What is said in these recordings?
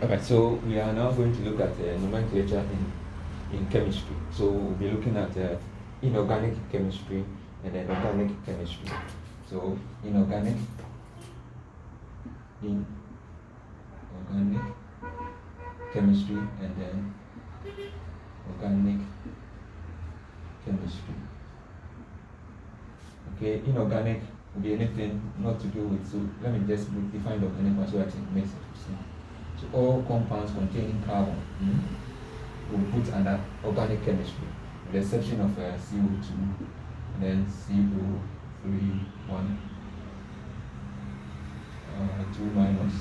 Alright, so we are now going to look at nomenclature in chemistry. So we'll be looking at inorganic chemistry and then organic chemistry. So inorganic, inorganic chemistry and then organic chemistry. Okay, inorganic will be anything not to do with, so let me just define the organic one so I think it makes sense. So all compounds containing carbon will put under organic chemistry, with the exception of CO2, and then CO3, 2 minus,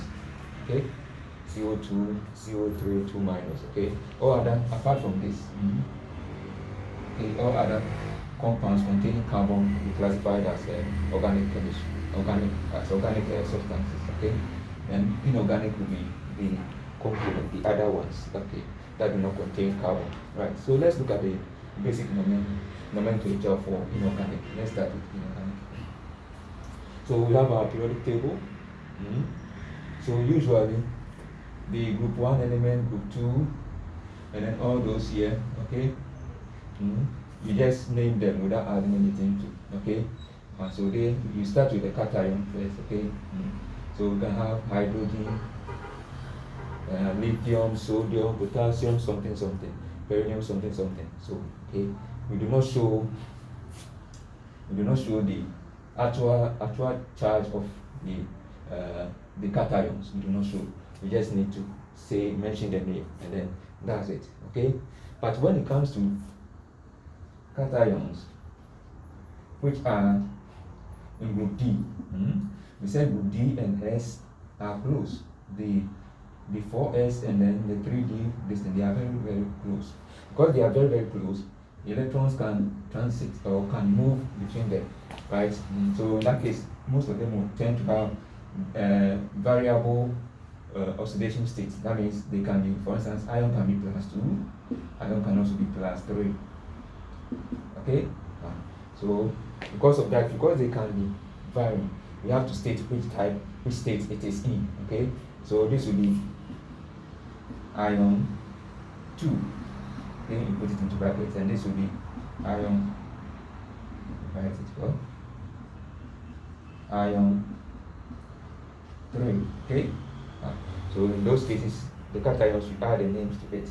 okay? CO2, CO3, 2 minus, okay? All other, apart from this, okay, all other compounds containing carbon will be classified as organic chemistry, organic substances, okay? And inorganic will be the complement, the other ones, okay, that do not contain carbon, right? So let's look at the basic nomenclature for inorganic. Let's start with inorganic. So we have our periodic table. So usually the group 1 element, group 2, and then all those here, okay? You just name them without adding anything to, okay? So you start with the cation first, okay? So we can have hydrogen, lithium, sodium, potassium, something, beryllium, something. So okay, we do not show the actual charge of the cations. We do not show. We just need to mention the name, and then that's it. Okay, but when it comes to cations, which are in group D, we said group D and S are close. The 4S and then the 3D, they are very, very close. Because they are very, very close, electrons can transit or can move between them, right? So in that case, most of them will tend to have variable oxidation states. That means they can be, for instance, iron can be +2, iron can also be +3. Okay? So because of that, because they can be varying, we have to state which state it is in. Okay? So this will be iron 2. Okay, you put it into brackets, and this will be iron, write it well, iron 3. Okay, so in those cases, the cations should add the names to it.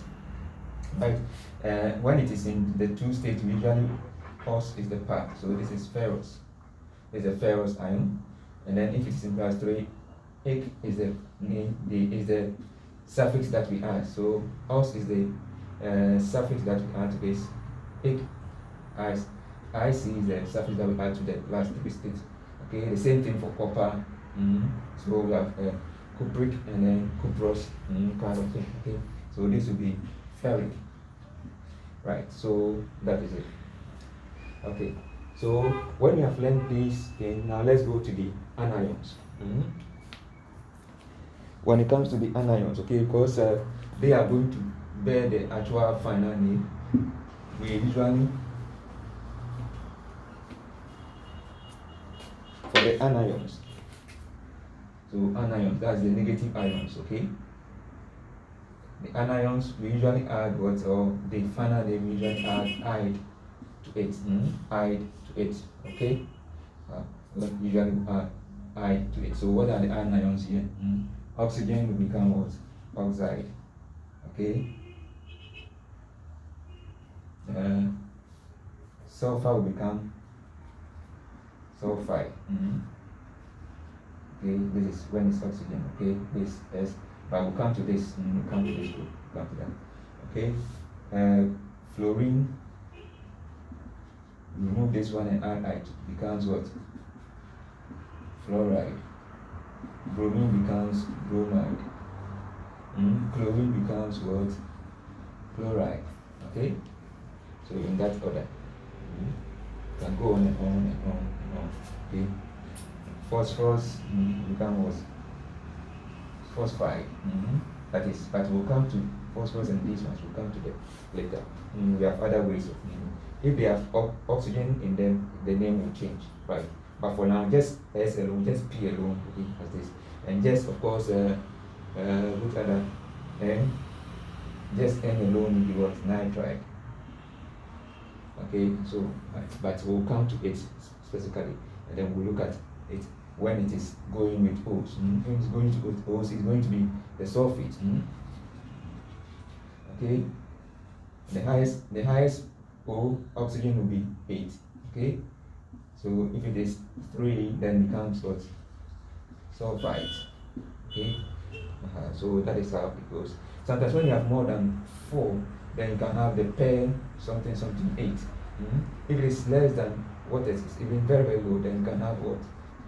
Right? When it is in the 2 states, usually Os is the part. So this is ferrous. It's a ferrous ion, and then if it is in +3, Ag is the name. Is the suffix that we add. So Os is the suffix that we add to this. Ic is the suffix that we add to the last 3 states. Okay, the same thing for copper. So we have cupric and then cuprous kind of thing. Okay, so this will be ferric. Right, so that is it. Okay, so when we have learned this thing, now let's go to the anions. When it comes to the anions, okay, because they are going to bear the actual final name, we usually, for the anions, so anions, that's the negative ions, okay? The anions, we usually add what, or the final name, we usually add "ide" to it, "ide" to it, okay? We usually add "ide" to it. So what are the anions here? Oxygen will become what? Oxide. Okay. Sulfur will become sulfide. Okay, this is when it's oxygen. Okay, this is, but we'll come to this. We'll come to this group. We'll come to that. Okay. Fluorine. Remove this one and add "ide." Becomes what? Fluoride. Bromine becomes bromide. Chlorine becomes what? Chloride. Okay? So in that order. Can go on and on and on and on. Okay? Phosphorus becomes what? Phosphide. That is, but we'll come to phosphorus and these ones, we'll come to them later. We have other ways of naming. If they have oxygen in them, the name will change, right? But for now, just S alone, just P alone, okay, as this. And just, of course, which other N, just N alone will be what? Nitride. Okay, so but we'll come to it specifically, and then we'll look at it when it is going with O's. When it's going to with O's, it's going to be the sulfate. Okay, the highest O oxygen will be 8. Okay, so if it is 3, then it becomes what? Sulfite. Okay, so that is how it goes. Sometimes when you have more than 4, then you can have the pair something 8. If it is less than what is even very very low, then you can have what?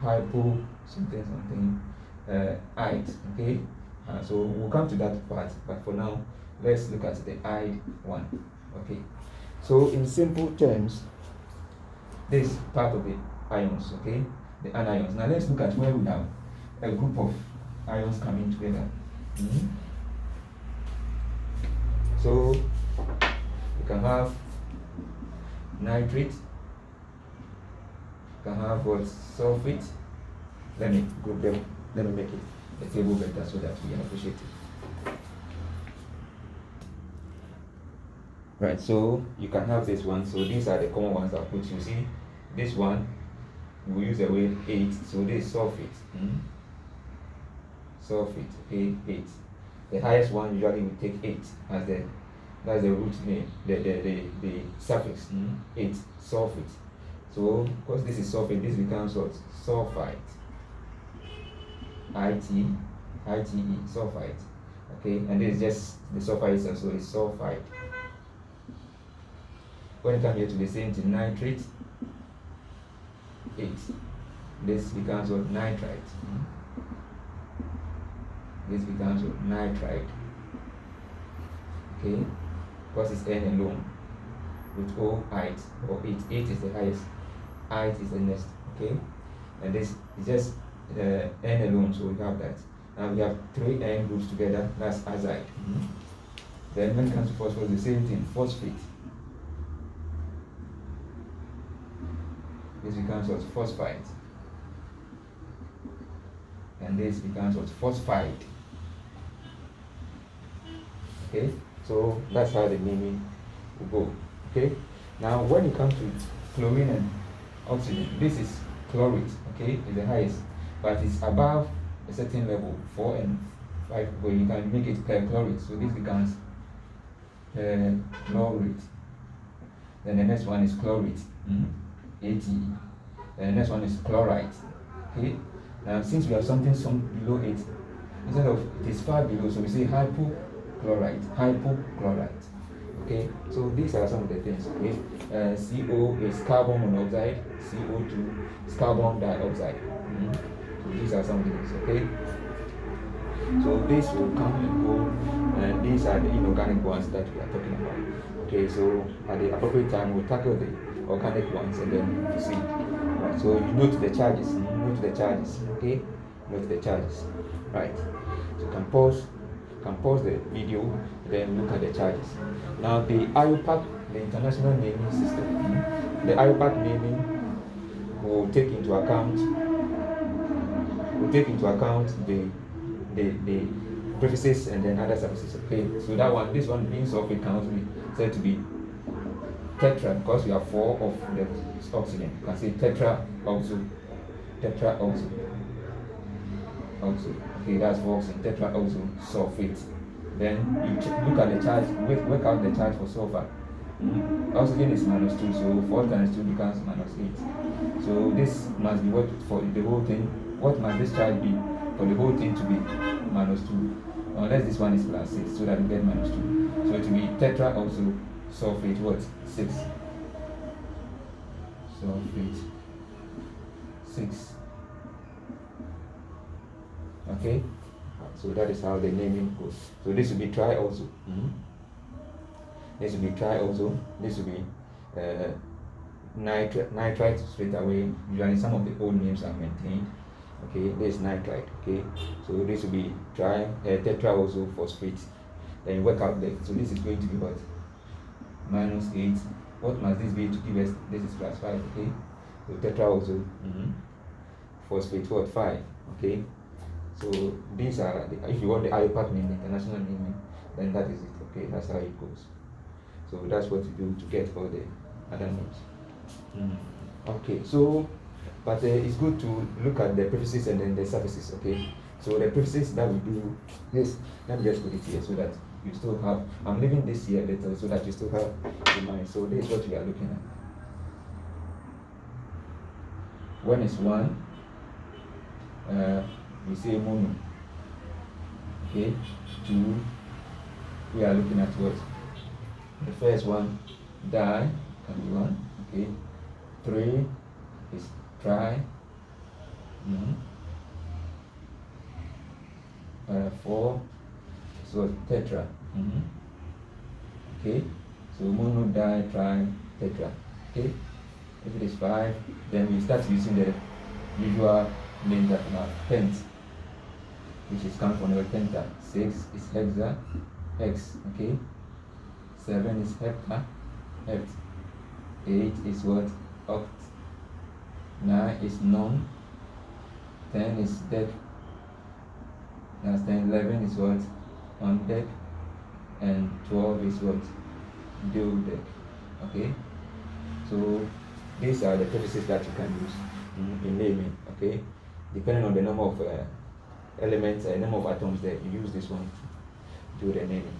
Hypo something ide. Okay, so we'll come to that part, but for now let's look at the ide one. Okay, so in simple terms, this part of the ions, okay, the anions. Now let's look at where we have a group of ions coming together. So you can have nitrate, you can have what? Sulfate. Let me group them, let me make it a table better so that we appreciate it. Right, so you can have this one. So these are the common ones I'll put. You see, this one we use the weight 8, so this is sulfate. Sulfate, okay, 8. The highest one usually we take 8 as that's the root name, the suffix, 8, sulfate. So because this is sulfate, this becomes what? Sulfite. ITE, sulfite. Okay, and this is just the sulfite, so it's sulfite. When you come here to the same thing, nitrate, 8. This becomes what? Nitrite. This becomes what? Nitride. Okay, because it's N alone with O, ite, or 8. 8 is the highest, ite is the next. Okay, and this is just N alone, so we have that. Now we have 3 N groups together, that's azide. Then when it comes to phosphorus, the same thing, phosphate. This becomes what? Phosphite. And this becomes what? Phosphide. Okay, so that's how the naming will go. Okay, now when it comes to chlorine and oxygen, this is chlorate. Okay, is the highest, but it's above a certain level, 4 and 5, where you can make it perchlorate. So this becomes chlorate. Then the next one is chlorate, ATE. Then the next one is chlorite. Okay, now since we have something below it, instead of it is far below, so we say hypochlorite. Okay, so these are some of the things. Okay, CO is carbon monoxide, CO2 is carbon dioxide. So these are some of the things. Okay, so this will come and go, and these are the inorganic ones that we are talking about. Okay, so at the appropriate time we'll tackle the organic ones and then proceed. Right, so you note the charges. Okay, note the charges. Right, so you can pause the video, then look at the charges. Now the IUPAC, the international naming system, the IUPAC naming will take into account the prefixes and then other suffixes. Okay, so that one, this one being sulfate can also be said to be tetra because we have 4 of the oxygen. You can say tetra oxo. Okay, that's for oxygen, tetra oxo sulfate. Then you look at the charge, work out the charge for sulfur. Oxygen is -2, so 4 times 2 becomes -8. So this must be what for the whole thing. What must this charge be for the whole thing to be -2? Unless this one is +6, so that we get -2. So it will be tetra oxo sulfate what? 6. Sulfate 6. Okay, so that is how the naming goes. So this will be tri also. This will be tri also. This will be nitrite straight away. Usually some of the old names are maintained. Okay, this is nitrite. Okay, so this will be tetra also phosphate. Then you work out so this is going to be what? -8. What must this be to give us? This is +5. Okay, so tetra also phosphate what? 5. Okay. So these are if you want the IUPAC name, international naming, then that is it. Okay, that's how it goes. So that's what you do to get all the other names. Okay, so but it's good to look at the prefixes and then the suffixes. Okay, so the prefixes that we do, yes, let me just put it here so that you still have. I'm leaving this here later so that you still have in mind. So this is what we are looking at. One is one. We say mono. Okay, two. We are looking at what? The first one, die, can be one. Okay, three is try. Four so tetra. Okay, so mono, di, tri, tetra. Okay, if it is five, then we start using the usual name that we have, pent, which is come from the penta. Six is hexa, hex. Okay, seven is hepta, hept. Eight is what? Oct. 9 is non. 10 is dec. That's 10. 11 is what? On deck. And 12 is what? Duodec. Okay, so these are the prefixes that you can use in naming. Okay, depending on the number of elements and number of atoms that you use this one to do the naming.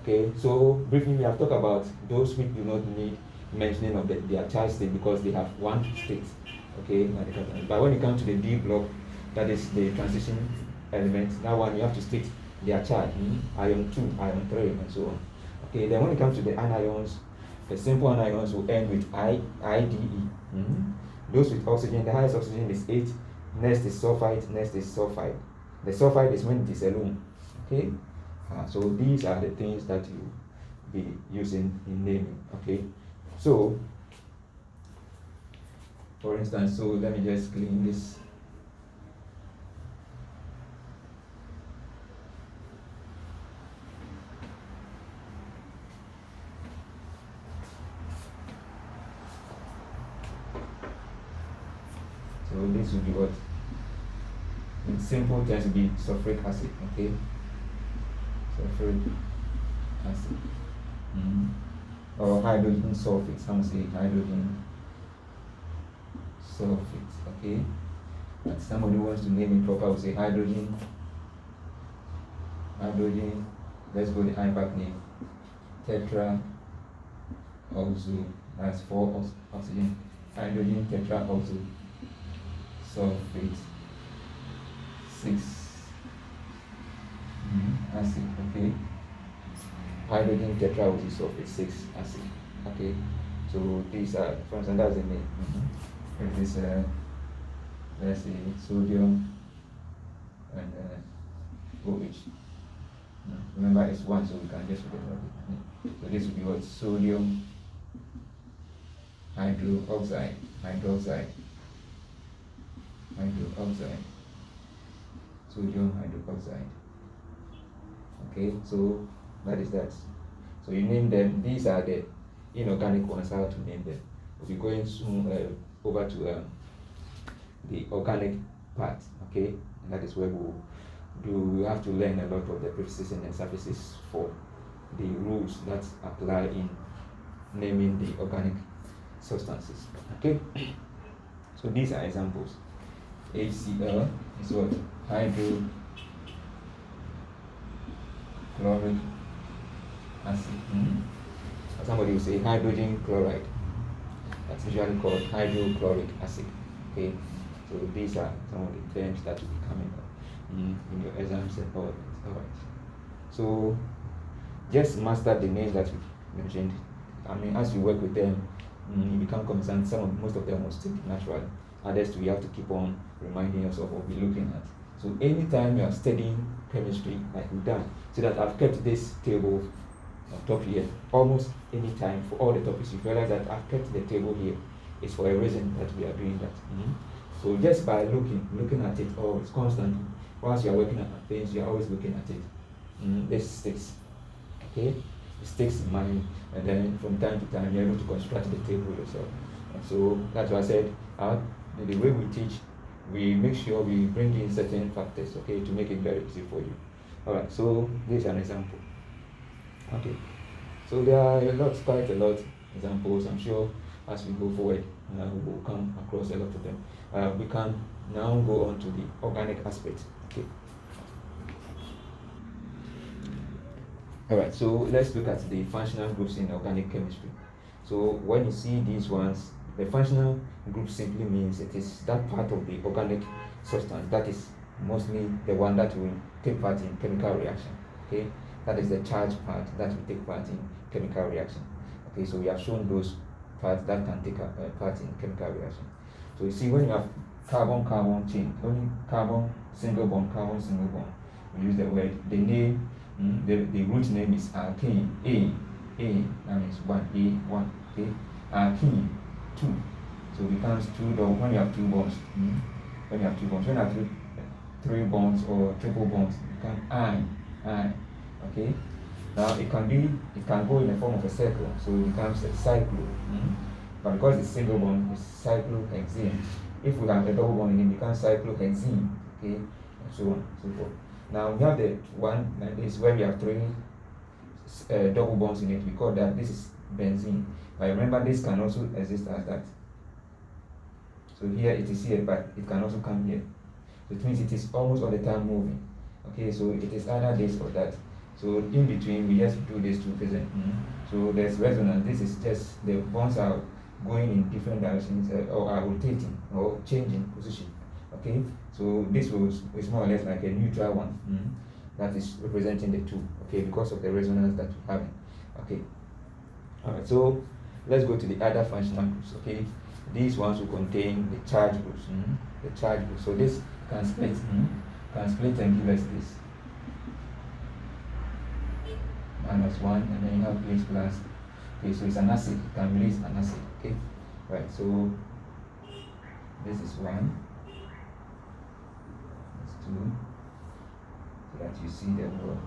Okay, so briefly we have talked about those which do not need mentioning of their child state because they have one state. Okay, but when it comes to the D block, that is the transition element, that one you have to state their charge, ion 2, ion 3, and so on. Okay, then when it comes to the anions, the simple anions will end with IDE. Those with oxygen, the highest oxygen is 8, next is sulfide, next is sulfide. The sulfide is when it is alone. Okay, so these are the things that you be using in naming. Okay, so for instance, so let me just clean this. So this will be what? In simple terms, will be sulfuric acid. Okay, sulfuric acid. Or hydrogen sulfate. Some say hydrogen sulfate. Okay, but somebody who wants to name it proper will say hydrogen. Let's go the IUPAC name. Tetra oxo. That's 4 oxygen. Hydrogen tetra oxo sulfate 6 acid. Okay, hydrogen tetra oxo sulfate 6 acid. Okay, so these are, for instance, that's the name. If this let's say sodium and OH. Remember it's 1, so we can just forget about it. So this will be what? Sodium hydroxide, sodium hydroxide. Okay, so that is that. So you name them. These are the inorganic ones, how to name them. We'll be going soon over to the organic part. Okay, and that is where we have to learn a lot of the prefixes and suffixes for the rules that apply in naming the organic substances. Okay, so these are examples. HCl is what? Hydrochloric acid. Somebody will say hydrogen chloride. That's usually called hydrochloric acid. Okay, so these are some of the terms that will be coming up in your exams and all that. All right. So just master the names that we mentioned. I mean, as you work with them, you become concerned. Most of them will stick naturally. Others we have to keep on reminding yourself of what we're looking at. So anytime you are studying chemistry, like we've done, so that I've kept this table on top here, almost any time for all the topics, you realize that I've kept the table here. It's for a reason that we are doing that. So just by looking at it always constantly, whilst you are working at things, you are always looking at it. This sticks. Okay? It sticks in mind, and then from time to time you're able to construct the table yourself. And so that's why I said the way we teach we make sure we bring in certain factors, okay, to make it very easy for you. All right, so this is an example. Okay, so there are quite a lot examples. I'm sure as we go forward, we will come across a lot of them. We can now go on to the organic aspect. Okay. All right, so let's look at the functional groups in organic chemistry. So when you see these ones, the functional group simply means it is that part of the organic substance that is mostly the one that will take part in chemical reaction. Okay, that is the charged part that will take part in chemical reaction. Okay, so we have shown those parts that can take part in chemical reaction. So you see, when you have carbon-carbon chain, only carbon single bond, we use the word, the name, the root name is alkane. That means 1, okay. Alkene, 2. So it becomes 2 when you have 2 bonds. When you have 2 bonds, when you have 3 bonds or triple bonds, it becomes I. Okay. Now it can go in the form of a circle, so it becomes a cyclo. But because it's single bond, it's cyclohexene. If we have a double bond, it becomes cyclohexene. Okay, and so on and so forth. Now we have the one like this where we have 3 double bonds in it. We call that this is benzene. But remember, this can also exist as that. So here it is here, but it can also come here. So it means it is almost all the time moving. Okay, so it is either this or that. So in between, we just do this to present. So there's resonance. This is just the bonds are going in different directions or are rotating or changing position. Okay, so this is more or less like a neutral one that is representing the 2. Okay, because of the resonance that we have. Okay, all right. So let's go to the other functional groups. Okay, these ones will contain the charge groups. The charge groups. So this can split. Can split and give us this. -1, and then you have this plus. Okay, so it's an acid. It can release an acid. Okay, right. So this is 1. That's 2. So that you see the word.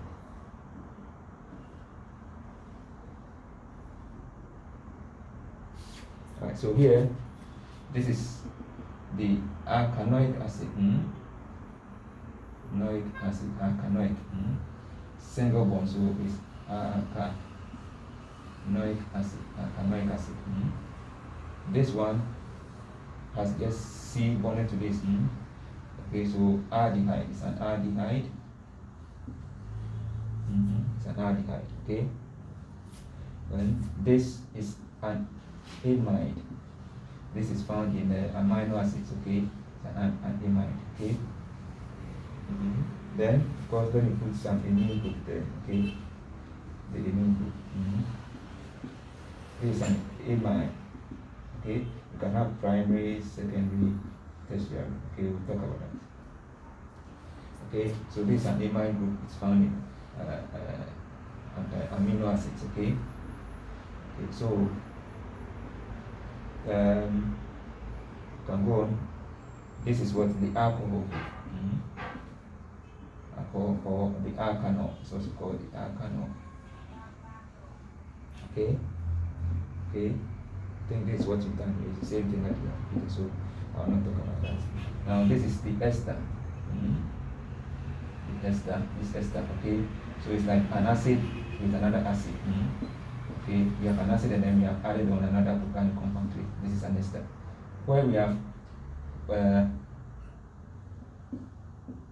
Right. So here, this is the alkanoic acid. Alkanoic acid. Alkanoic. Single bond. So it's alkanoic acid. This one has just C bonded to this. Okay, so aldehyde is an aldehyde. It's an aldehyde. Okay, and this is an amide. This is found in the amino acids. Okay, it's an amide. Okay. Then, of course, when you put some amine group there, okay, the amine group. This is an amide. Okay, you can have primary, secondary, tertiary. Okay, we'll talk about that. Okay, so this is an amide group. It's found in amino acids. Okay. Okay, so can go on. This is what the alcohol. Alcohol, or the alkanol. It's also called the alkanol. Okay. Okay. I think this is what you've done here. It's the same thing that you have repeated, so I'll not talk about that. Now this is the ester. The ester, this ester, okay. So it's like an acid with another acid. Okay, we have an acid and then we have added on another organic compound to it. This is an ester. Where we have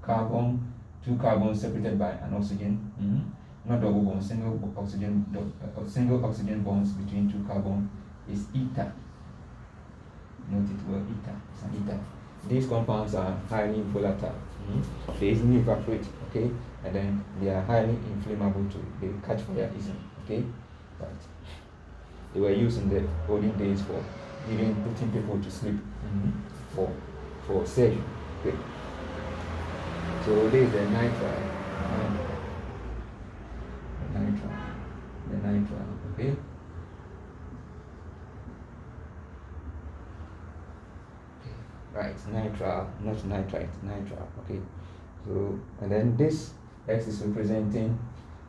carbon, 2 carbons separated by an oxygen, not double bond, single oxygen bonds between 2 carbon is ether. Note it well, ether. It's an ether. These compounds are highly volatile. They easily evaporate, okay, and then they are highly inflammable too. They catch fire easily, okay. Right. They were used in the olden days for putting people to sleep, for surgery. Okay. So this is the nitrile. The nitrile, okay. Right, nitrile, not nitrite, nitrile, okay. So, and then this X is representing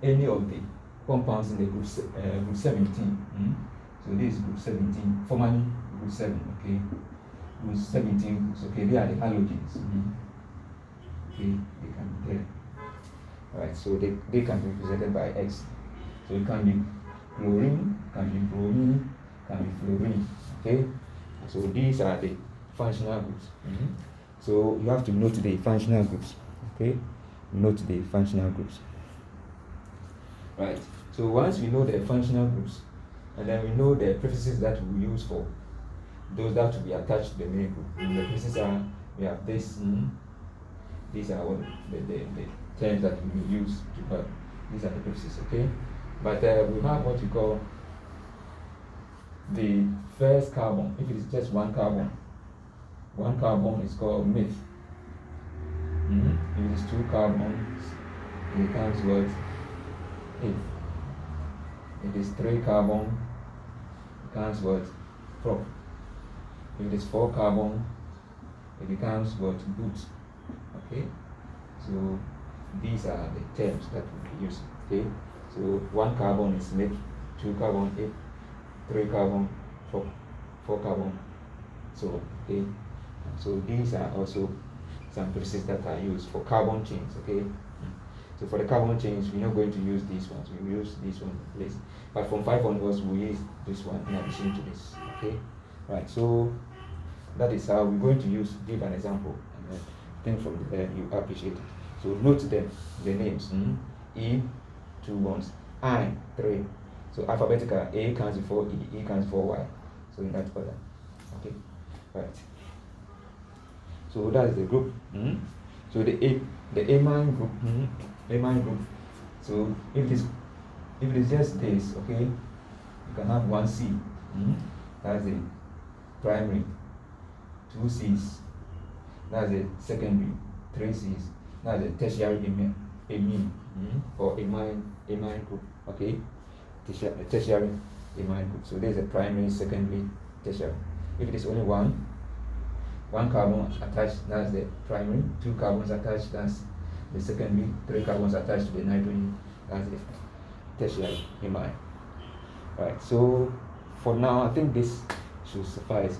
any of the compounds in the group 17. So this is group 17, formerly group 7, okay. with 17 groups. Okay, they are the halogens. Okay, they can be there. Alright, so they can be represented by X. So it can be chlorine, can be bromine, can be fluorine. Okay, so these are the functional groups. So you have to note the functional groups. Okay, note the functional groups. Right. So once we know the functional groups, and then we know the prefixes that we use for those that will be attached to the main group. And the prefixes are, we have this. These are what the terms that we will use to have. These are the prefixes. Okay. But we have what we call the first carbon. If it is just one carbon is called meth. If it is two carbons, it becomes what? If it is three carbon, it becomes what? Prop. If it is four carbon, it becomes what? But. Okay. So these are the terms that we use. Okay. So one carbon is meth, two carbon if, three carbon, four carbon. So okay. So these are also some prefixes that are used for carbon chains. Okay. So for the carbon chains, we're not going to use these ones. We will use this one in place. But from 5 onwards, we use this one in addition to this. Okay. Right. So that is how we're going to give an example, and then from there you appreciate it. So note them, the names. E, 2 ones. I, 3. So alphabetical, A comes before E, E comes before Y. So in that order. Okay. Right. So that is the group. So the amine group. Amine group. So if it is just this, okay, you can have 1 C. That's the primary. 2 C's. That's the secondary. 3 C's. That's the tertiary amine or amine group. Okay, tertiary amine group. So there's a primary, secondary, tertiary. If it is only one carbon attached, that's the primary. 2 carbons attached, that's the secondary. 3 carbons attached to the nitrogen, that's the tertiary amine. Right. So for now, I think this should suffice.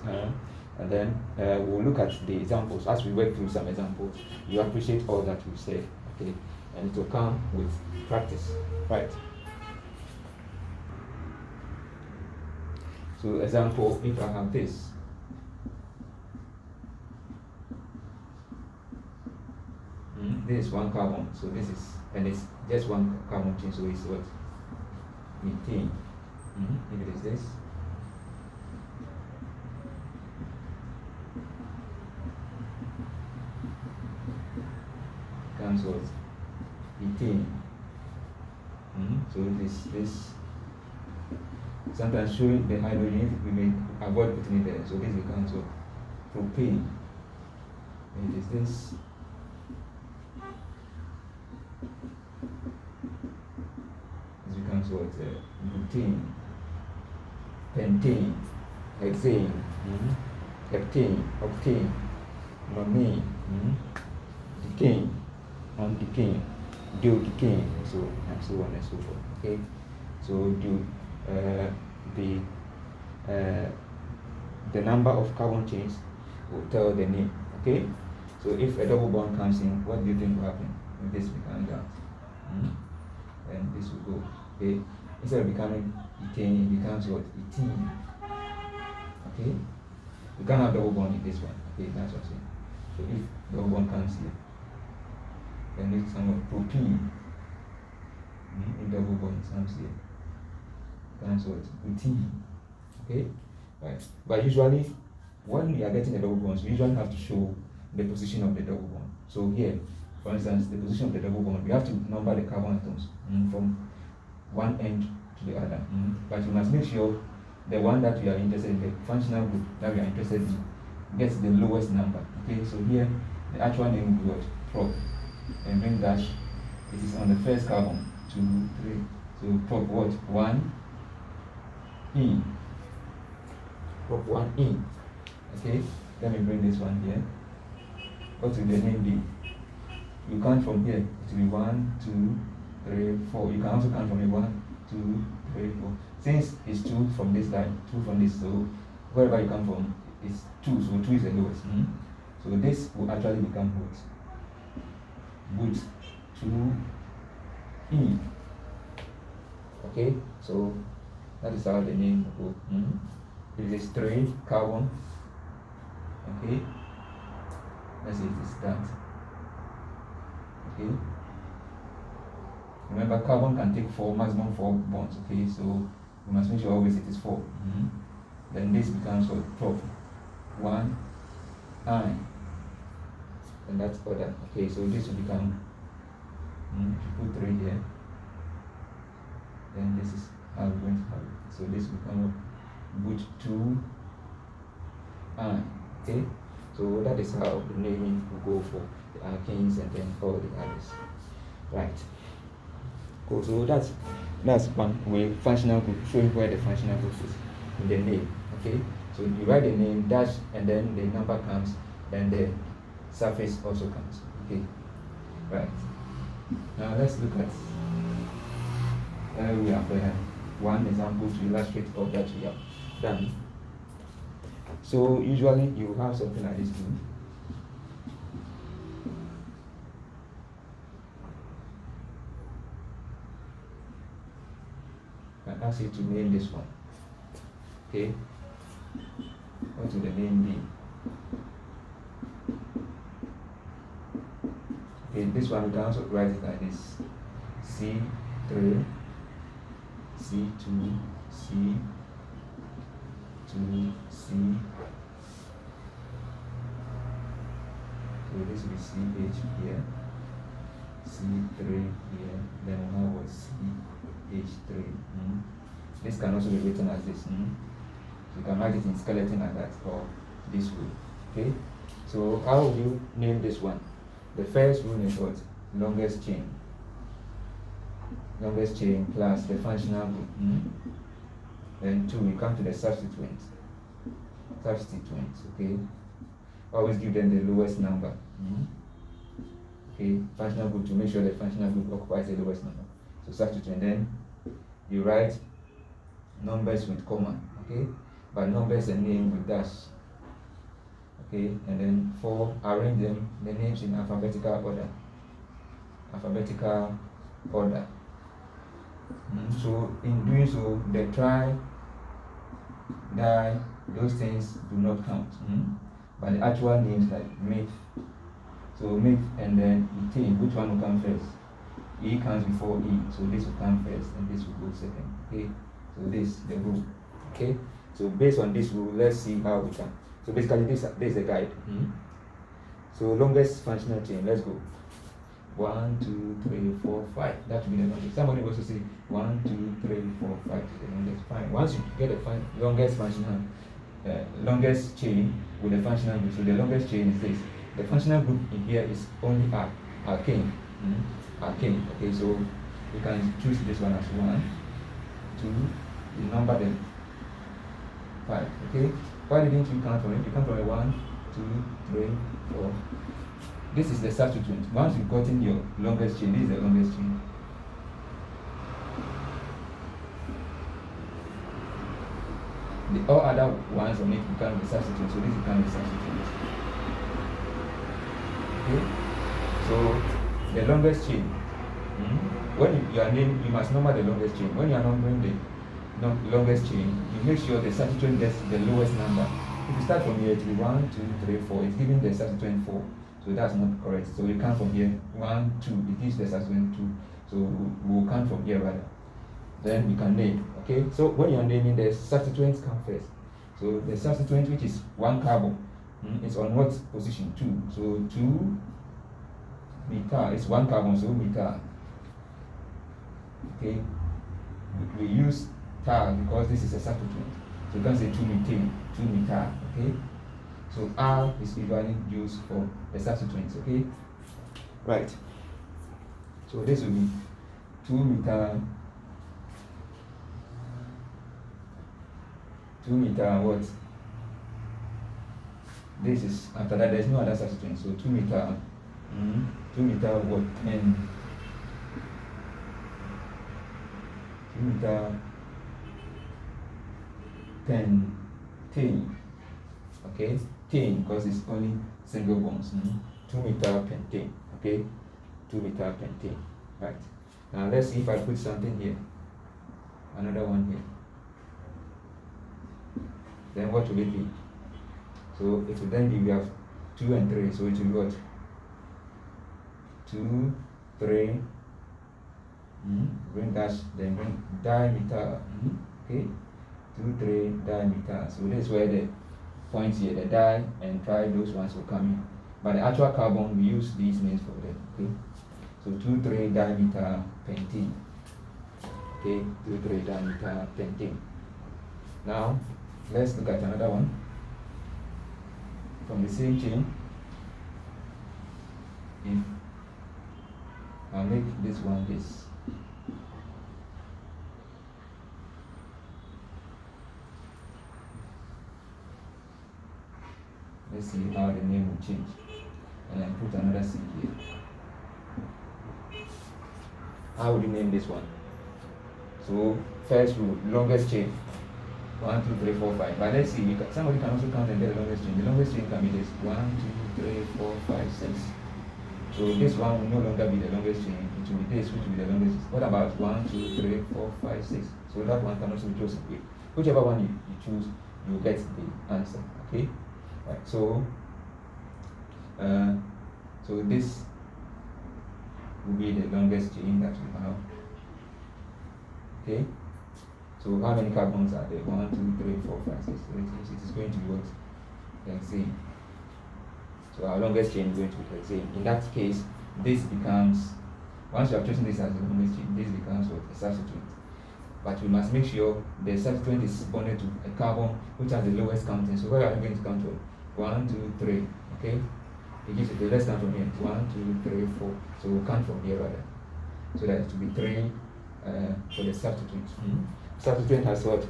And then we'll look at the examples. As we work through some examples, you appreciate all that we said. Okay, and it will come with practice. Right. So example, if I have this. This is 1 carbon, so this is, and it's just 1 carbon chain, so it's what? Methane. If it is this. Comes what? Methane. So this sometimes showing the hydrogen, we may avoid putting it there. So this becomes what? Propane. And it is this. This becomes what? Butane, pentane, hexane, heptane, octane, nonane, decane, undecane, duodecane, and so on and so forth. Okay, so the number of carbon chains will tell the name. Okay, so if a double bond comes in, what do you think will happen? If this becomes that, and this will go. Okay, instead of becoming ethane, it becomes what? Ethene. Okay, you can't have double bond in this one. Okay, that's what I'm saying. So if double bond comes here, then it's some propene. If double bond comes here, becomes what? Ethene. Okay, right. But usually, when we are getting a double bonds, we usually have to show the position of the double bond. So here, for instance, the position of the double bond, we have to number the carbon atoms from one end to the other. But you must make sure the one that we are interested in, the functional group that we are interested in, gets the lowest number. Okay, so here the actual name will be what? Prop. And bring dash. It is on the first carbon. 2, 3. So prop what? 1 E. Prop 1 E. Okay, let me bring this one here. What will the name be? You count from here. It will be 1, 2, 3, 4. You can also count from here. 1, 2, 3, 4. Since it's 2 from this line, 2 from this, so wherever you come from, is 2, so 2 is the lowest. So this will actually become what? Boot 2E. Okay, so that is how the name will go. This is 3 carbon. Okay, let's say it is that. Okay, remember carbon can take maximum 4 bonds. Okay, so we must make sure always it is 4. Then this becomes what? 12. 1 ion, and that's order. Okay, so this will become, if you put 3 here, then this is how we're going to have it. So this will become boot 2 ion. Okay, so that is how the naming will go for the alkanes and then all the others. Right. Cool. So that's one way, functional group, showing where the functional group is in the name. Okay, so you write the name dash and then the number comes, then the surface also comes. Okay, right. Now let's look at we have one example to illustrate all that we have done. So usually you have something like this too. I ask you to name this one. Okay, what will the name be? Okay, this one we can also write it like this: C3, C2, C2, C. So this will be CH here, C3 here, then we have what? CH3. This can also be written as this. You can write it in skeleton like that, or this way. Okay, so how will you name this one? The first rule is what? Longest chain. Longest chain plus the functional group. Then 2, we come to the substituents. Substituents, okay? Always give them the lowest number. Okay, functional group, to make sure the functional group occupies the lowest number. So substituent, then you write numbers with comma, okay? But numbers and name with dash. Okay, and then 4, arrange them, the names in alphabetical order. Alphabetical order. So in doing so, the tri, di, those things do not count. But the actual names like myth. So myth and then ethane, which one will come first? E comes before E, so this will come first and this will go second. Okay, so this the rule. Okay, so based on this rule, let's see how we can. So basically this is a guide. So longest functional chain, let's go. 1, 2, 3, 4, 5. That will be the longest. Somebody also say 1, 2, 3, 4, 5 is the longest. Fine. Once you get the longest functional, longest chain with the functional group. So the longest chain is this. The functional group in here is only alkane. Alkane. Okay, so you can choose this one as 1, 2. You number them 5. Okay. Why didn't you count from it? You count from 1, 2, 3, 4. This is the substituent. Once you've gotten your longest chain, this is the longest chain. The all other ones on it become the substituent, so this becomes the substituent. Okay? So the longest chain. When you are naming, you must number the longest chain. When you are numbering the longest chain, you make sure the substituent gets the lowest number. If you start from here to 1, 2, 3, 4, it's giving the substituent 4. So that's not correct. So we count from here 1, 2. It gives the substituent 2. So we'll count from here rather. Then we can name. Okay. So when you are naming, the substituents come first. So the substituent, which is 1 carbon, is on what position? 2. So 2 methyl is 1 carbon. So methyl. Okay. We use tar because this is a substituent. So you can say 2 methane, 2 methyl. Okay. So R is usually used for the substituents, okay? Right. So this will be 2 methyl, 2 methyl what? This is, after that there's no other substituent, so 2 methyl, 2 methyl what? 10, 2 methyl, 10, okay? Tane, because it's only single bonds. 2-methyl pentane, okay? 2-methyl pentane, right? Now let's see if I put something here, another one here. Then what will it be? So it will then be, we have 2 and 3, so it will be what? 2, 3, bring dash, then bring dimethyl, okay? 2, 3, dimethyl. So this is where the points here, the di and tri, those ones will come in. But the actual carbon, we use these names for them, okay? So 2, 3, dimethyl pentene. Okay, 2, 3, dimethyl pentene. Now, let's look at another one. From the same chain, if I'll make this one this. Let's see how the name will change. And I put another C here. How would you name this one? So first rule, longest chain. 1, 2, 3, 4, 5. But let's see, somebody can also count and get the longest chain. The longest chain can be this 1, 2, 3, 4, 5, 6. So this one will no longer be the longest chain. It will be this, which will be the longest. What about 1, 2, 3, 4, 5, 6? So that one can also be chosen. Whichever one you choose, you get the answer. Okay? Right. So this will be the longest chain that we have. Okay? So how many carbons are there? 1, 2, 3, 4, 5, 6. So it is going to be what? Hexane. So our longest chain is going to be hexane. In that case, this becomes, once you have chosen this as the longest chain, this becomes what? A substituent. But we must make sure the substituent is bonded to a carbon which has the lowest counting. So where are we going to count from? 1, 2, 3. Okay? It gives it the let's count from here. 1, 2, 3, 4. So we'll count from here rather. So that it will be 3 for the substituent. Substituent has what?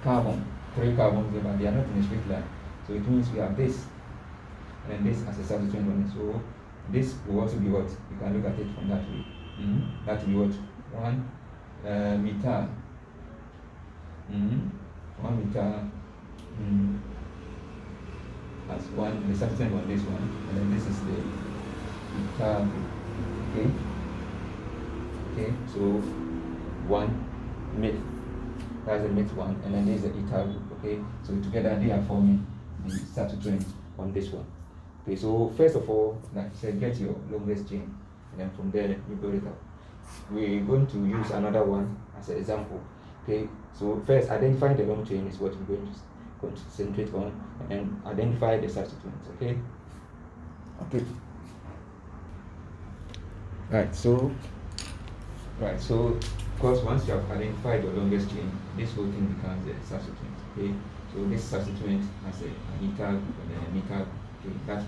Carbon. 3 carbons there, but they are not in a straight line. So it means we have this and this as a substituent on it. So this will also be what? You can look at it from that way. That will be what? 1 methyl. 1 methyl as one, the substituent on this one, and then this is the methyl. Okay, so 1 meth, that's the meth one, and then there's the ethyl group. Okay, so together they are forming the substituent on this one. Okay, so first of all, like I said, get your longest chain, and then from there you build it up. We're going to use another one as an example. Okay, so first identify the long chain is what we're going to concentrate on, and identify the substituents. Okay. Right. So of course, once you have identified the longest chain, this whole thing becomes a substituent. Okay. So this substituent has a methyl and then a methyl. Okay. That's